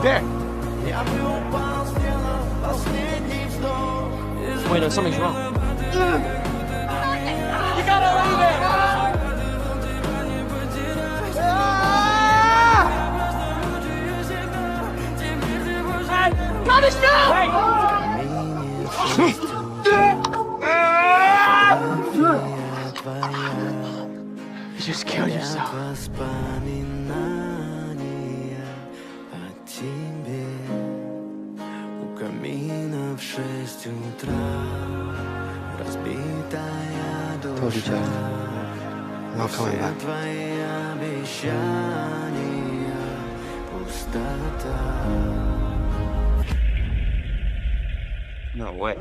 There. Wait, no, something's wrong. You gotta leave it! Gotta stop! You just killed yourself. Told you, Jeff. I'm not coming back. No way.